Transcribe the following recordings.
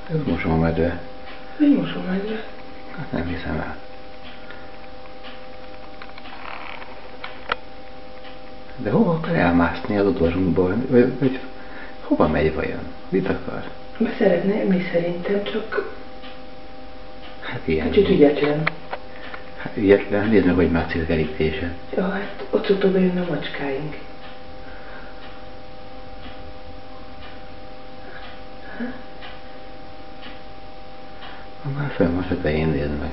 Ez mosómedve. Mi mosómedve? Hát nem hiszem el. De hova akar elmászni az udvarunkból? Vagy hova megy vajon? Mit akar? Szeretne enni szerintem, csak Hát ilyen. kicsit ügyetlen. Hát ügyetlen, nézd meg, hogy mátszik a kerítése. Ja, hát ott szoktak bejönni a macskáink. Már fönn van a tetején, nézd meg.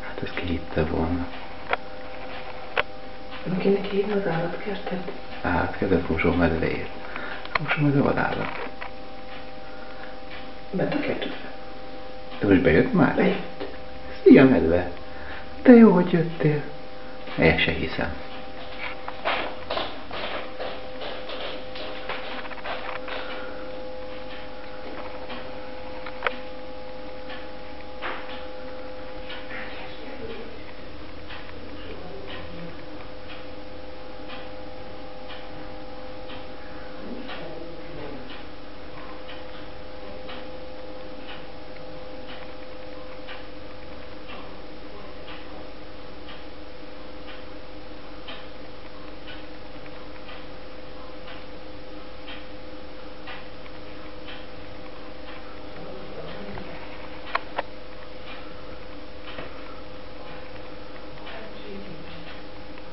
Hát ezt ki hitte volna. Nem kéne kihívni az állatkertet? Állatkertet mosómedvéért. Mosómedve vadállat. Bent a kertbe. De most bejött már? Bejött. Szia medve! De jó, hogy jöttél. El se hiszem.